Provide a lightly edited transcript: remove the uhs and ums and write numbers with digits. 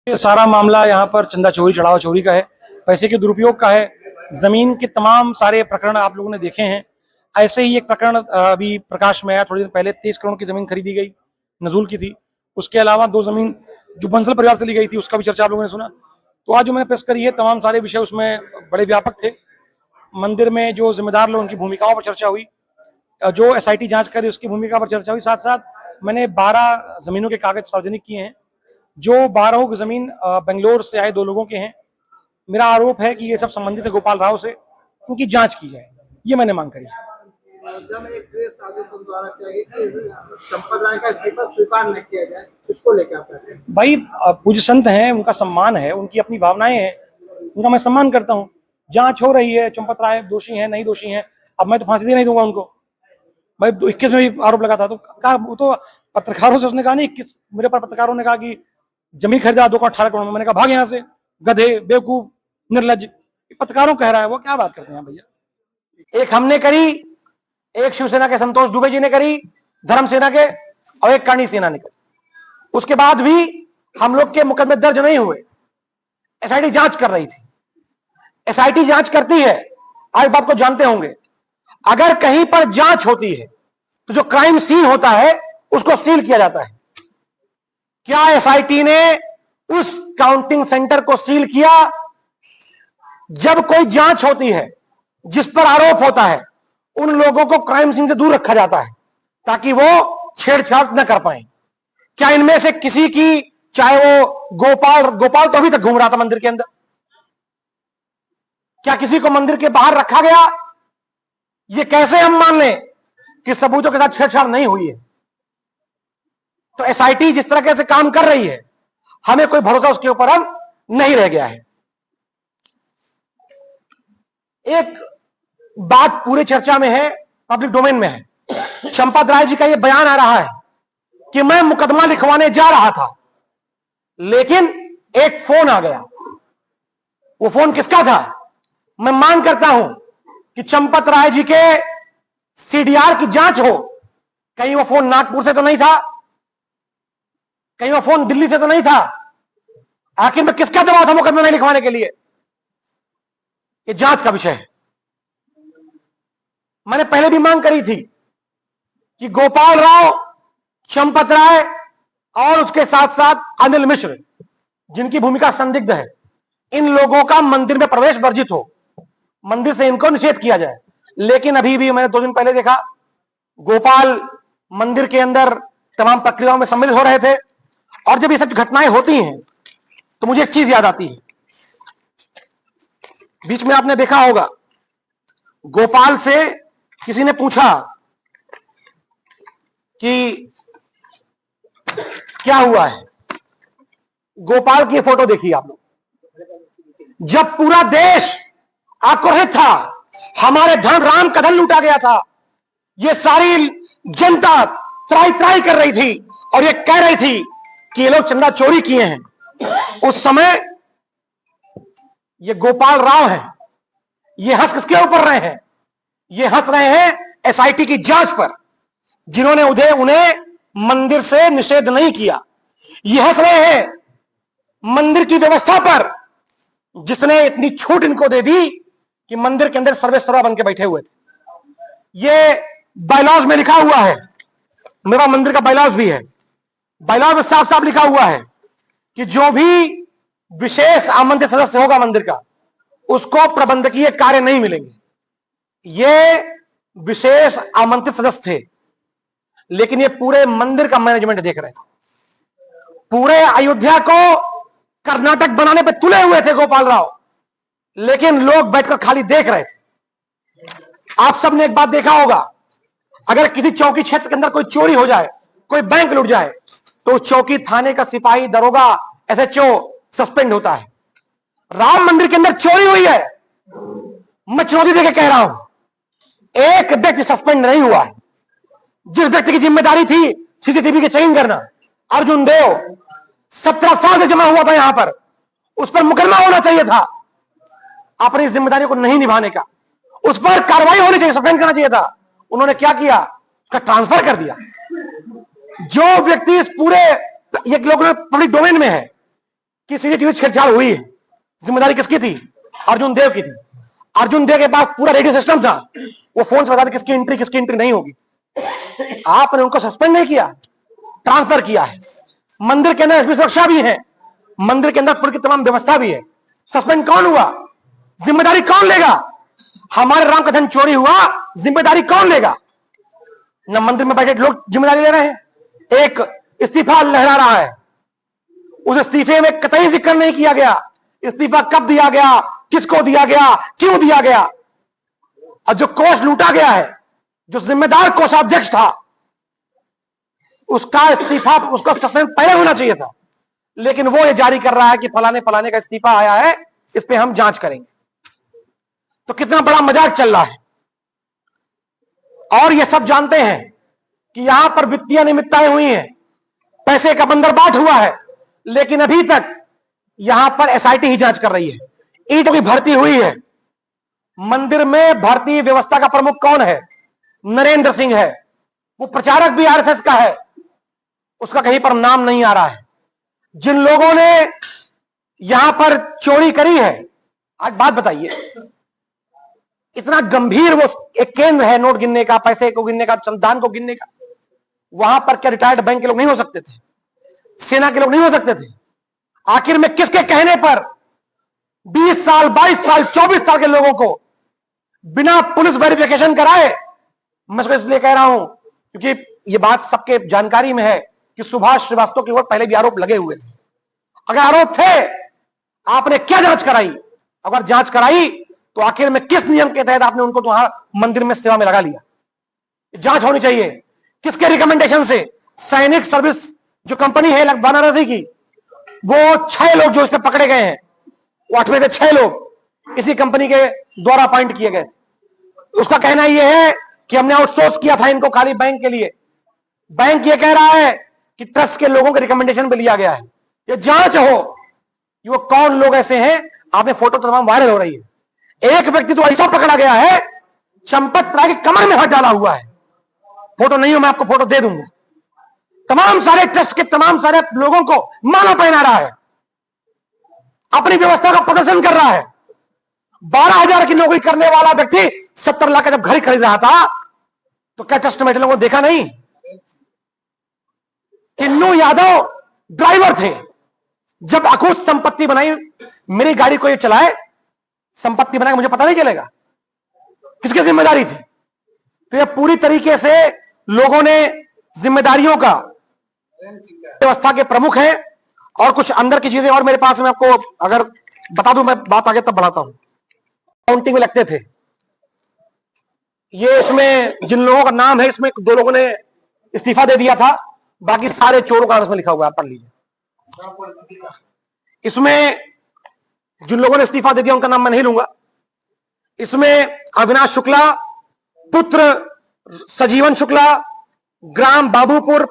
ये सारा मामला यहाँ पर चंदा चोरी चढ़ावा चोरी का है, पैसे के दुरुपयोग का है। जमीन के तमाम सारे प्रकरण आप लोगों ने देखे हैं। ऐसे ही एक प्रकरण अभी प्रकाश में आया थोड़ी दिन पहले, 23 करोड़ की जमीन खरीदी गई, नजूल की थी। उसके अलावा 2 जमीन जो बंसल परिवार से ली गई थी, उसका भी चर्चा आप लोगों ने सुना। तो आज जो मैंने प्रेस करी है, तमाम सारे विषय उसमें बड़े व्यापक थे। मंदिर में जो जिम्मेदार लोग, उनकी भूमिकाओं पर चर्चा हुई, जो SIT जांच करे उसकी भूमिका पर चर्चा हुई। साथ साथ मैंने 12 जमीनों के कागज सार्वजनिक किए हैं, जो 12 जमीन बेंगलोर से आए 2 लोगों के हैं। मेरा आरोप है कि ये सब संबंधित है गोपाल राव से, उनकी जांच की जाए, ये मैंने मांग करी। एक प्रेस आदेश द्वारा किया गया कि संपत राय का इस्तीफा स्वीकार न किया जाए, इसको लेकर आप कहते हैं? भाई पूज्य संत हैं, उनका सम्मान है, उनकी अपनी भावनाएं हैं, उनका मैं सम्मान करता हूँ। जांच हो रही है, चंपत राय दोषी हैं नहीं दोषी हैं, अब मैं तो फांसी दे नहीं दूंगा उनको। भाई 21 में भी आरोप लगा था, तो कहा, वो तो पत्रकारों से उसने कहा नहीं, 21 मेरे पर पत्रकारों ने कहा कि जमीन खरीदा 2.18 करोड़ में। मैंने कहा भाग यहाँ से, गधे, बेवकूफ, निर्लज। पत्रकारों कह रहा है, वो क्या बात करते हैं भैया। एक हमने करी, एक शिवसेना के संतोष दुबे जी ने करी, धर्म सेना के, और एक करणी सेना ने करी। उसके बाद भी हम लोग के मुकदमे दर्ज नहीं हुए। SIT जांच कर रही थी। SIT जांच करती है, आज बात को जानते होंगे। अगर कहीं पर जांच होती है तो जो क्राइम सीन होता है उसको सील किया जाता है। क्या SIT ने उस काउंटिंग सेंटर को सील किया? जब कोई जांच होती है, जिस पर आरोप होता है, उन लोगों को क्राइम सीन से दूर रखा जाता है ताकि वो छेड़छाड़ न कर पाए। क्या इनमें से किसी की, चाहे वो गोपाल तो अभी तक घूम रहा था मंदिर के अंदर, क्या किसी को मंदिर के बाहर रखा गया? ये कैसे हम मान लें कि सबूतों के साथ छेड़छाड़ नहीं हुई है? तो SIT जिस तरह से काम कर रही है, हमें कोई भरोसा उसके ऊपर अब नहीं रह गया है। एक बात पूरी चर्चा में है, पब्लिक डोमेन में है। चंपत राय जी का यह बयान आ रहा है कि मैं मुकदमा लिखवाने जा रहा था, लेकिन एक फोन आ गया। वो फोन किसका था? मैं मांग करता हूं कि चंपत राय जी के CDR की जांच हो। कहीं वो फोन नागपुर से तो नहीं था, कहीं वो फोन दिल्ली से तो नहीं था। आखिर में किसका दबाव था मुकदमा नहीं लिखवाने के लिए? ये जांच का विषय है। मैंने पहले भी मांग करी थी कि गोपाल राव, चंपत राय और उसके साथ साथ अनिल मिश्र, जिनकी भूमिका संदिग्ध है, इन लोगों का मंदिर में प्रवेश वर्जित हो, मंदिर से इनको निषेध किया जाए। लेकिन अभी भी मैंने 2 दिन पहले देखा, गोपाल मंदिर के अंदर तमाम प्रक्रियाओं में सम्मिलित हो रहे थे। और जब ये सब घटनाएं होती हैं तो मुझे एक चीज याद आती है। बीच में आपने देखा होगा, गोपाल से किसी ने पूछा कि क्या हुआ है। गोपाल की फोटो देखिए आप लोग। जब पूरा देश आक्रोशित था, हमारे धन, राम का धन लूटा गया था, ये सारी जनता त्राई त्राई कर रही थी और ये कह रही थी कि ये लोग चंदा चोरी किए हैं। उस समय ये गोपाल राव हैं, ये हंस किसके ऊपर रहे हैं? ये हंस रहे हैं SIT की जांच पर, जिन्होंने उन्हें मंदिर से निषेध नहीं किया। ये हंस रहे हैं मंदिर की व्यवस्था पर, जिसने इतनी छूट इनको दे दी कि मंदिर के अंदर सर्वेसर्वा बन के बैठे हुए थे। ये बायलॉज में लिखा हुआ है, मेरा मंदिर का बायलॉज भी है। बायलॉज में साफ साफ लिखा हुआ है कि जो भी विशेष आमंत्रित सदस्य होगा मंदिर का, उसको प्रबंधकीय कार्य नहीं मिलेंगे। ये विशेष आमंत्रित सदस्य थे, लेकिन ये पूरे मंदिर का मैनेजमेंट देख रहे थे। पूरे अयोध्या को कर्नाटक बनाने पे तुले हुए थे गोपाल राव, लेकिन लोग बैठकर खाली देख रहे थे। आप सबने एक बात देखा होगा, अगर किसी चौकी क्षेत्र के अंदर कोई चोरी हो जाए, कोई बैंक लूट जाए, तो उस चौकी थाने का सिपाही, दरोगा, SHO सस्पेंड होता है। राम मंदिर के अंदर चोरी हुई है, मैं चुनौती देकर कह रहा हूं, एक व्यक्ति सस्पेंड नहीं हुआ है। जिस व्यक्ति की जिम्मेदारी थी CCTV की चेकिंग करना, अर्जुन देव, 17 साल से जमा हुआ था यहां पर, उस पर मुकदमा होना चाहिए था। अपनी इस जिम्मेदारी को नहीं निभाने का, उस पर कार्रवाई होनी चाहिए, सस्पेंड करना चाहिए था। उन्होंने क्या किया? उसका ट्रांसफर कर दिया। जो व्यक्ति इस पूरे, ये लोग पब्लिक डोमेन में है, कि सीसीटीवी छेड़छाड़ हुई है, जिम्मेदारी किसकी थी? अर्जुन देव की थी। अर्जुन देव के पास पूरा रेडियो सिस्टम था, वो फोन से बता किसकी एंट्री नहीं होगी। आपने उनको सस्पेंड नहीं किया, ट्रांसफर किया है। मंदिर के अंदर एसपी सुरक्षा भी है, मंदिर के अंदर पुलिस की तमाम व्यवस्था भी है। सस्पेंड कौन हुआ? जिम्मेदारी कौन लेगा? हमारे राम का धन चोरी हुआ, जिम्मेदारी कौन लेगा? न मंदिर में बैठे लोग जिम्मेदारी ले रहे हैं, एक इस्तीफा लहरा रहा है, उस इस्तीफे में कतई जिक्र नहीं किया गया इस्तीफा कब दिया गया, किसको दिया गया, क्यों दिया गया। और जो कोष लूटा गया है, जो जिम्मेदार कोषाध्यक्ष था, उसका इस्तीफा, उसका सस्पेंड पहले होना चाहिए था, लेकिन वो ये जारी कर रहा है कि फलाने फलाने का इस्तीफा आया है, इस पे हम जांच करेंगे। तो कितना बड़ा मजाक चल रहा है। और ये सब जानते हैं कि यहां पर वित्तीय अनियमितताएं हुई हैं, पैसे का बंदरबाट हुआ है, लेकिन अभी तक यहां पर एसआईटी ही जांच कर रही है। ईंटों की भर्ती हुई है, मंदिर में भर्ती व्यवस्था का प्रमुख कौन है? नरेंद्र सिंह है, वो प्रचारक भी आरएसएस का है, उसका कहीं पर नाम नहीं आ रहा है। जिन लोगों ने यहां पर चोरी करी है, आज बात बताइए, इतना गंभीर वो एक केंद्र है नोट गिनने का, पैसे को गिनने का, संविधान को गिनने का, वहां पर क्या रिटायर्ड बैंक के लोग नहीं हो सकते थे? सेना के लोग नहीं हो सकते थे? आखिर में किसके कहने पर 20 साल, 22 साल, 24 साल के लोगों को बिना पुलिस वेरिफिकेशन कराए? मैं इसको इसलिए कह रहा हूं क्योंकि यह बात सबके जानकारी में है कि सुभाष श्रीवास्तव के ऊपर पहले भी आरोप लगे हुए थे। अगर आरोप थे, आपने क्या जांच कराई? अगर जांच कराई तो आखिर में किस नियम के तहत आपने उनको तो मंदिर में सेवा में लगा लिया? जांच होनी चाहिए। किसके रिकमेंडेशन से? सैनिक सर्विस जो कंपनी है बनारसी की, वो 6 लोग जो इस पे पकड़े गए हैं, वो 8 में से 6 लोग इसी कंपनी के द्वारा अपॉइंट किए गए। उसका कहना यह है कि हमने आउटसोर्स किया था इनको खाली बैंक के लिए। बैंक ये कह रहा है कि ट्रस्ट के लोगों के रिकमेंडेशन पे लिया गया है। ये जांच हो कि वो कौन लोग ऐसे हैं। आपने फोटो तो तमाम वायरल हो रही है। एक व्यक्ति तो ऐसा पकड़ा गया है, चंपत राय की कमर में हाथ डाला हुआ है। फोटो नहीं हो, मैं आपको फोटो दे दूंगा। तमाम सारे ट्रस्ट के तमाम सारे लोगों को माला पहना रहा है, अपनी व्यवस्था का प्रदर्शन कर रहा है। 12,000 की नौकरी करने वाला व्यक्ति 70 लाख का जब घर खरीद रहा था, तो क्या ट्रस्ट में लोगों को देखा नहीं? किन्नू यादव ड्राइवर थे, जब अकुत संपत्ति बनाई, मेरी गाड़ी को ये चलाए, संपत्ति बनाए, मुझे पता नहीं चलेगा? किसकी जिम्मेदारी थी? तो ये पूरी तरीके से लोगों ने जिम्मेदारियों का, व्यवस्था के प्रमुख हैं। और कुछ अंदर की चीजें और मेरे पास में आपको अगर बता दूं, मैं बात आगे तब बढ़ाता हूं। काउंटिंग में लगते थे ये, इसमें जिन लोगों का नाम है, इसमें 2 लोगों ने इस्तीफा दे दिया था, बाकी सारे चोरों का इसमें लिखा हुआ है, पढ़ लीजिए। इसमें जिन लोगों ने इस्तीफा दे दिया उनका नाम मैं नहीं लूंगा। इसमें अविनाश शुक्ला, पुत्र सजीवन शुक्ला, ग्राम बाबूपुर।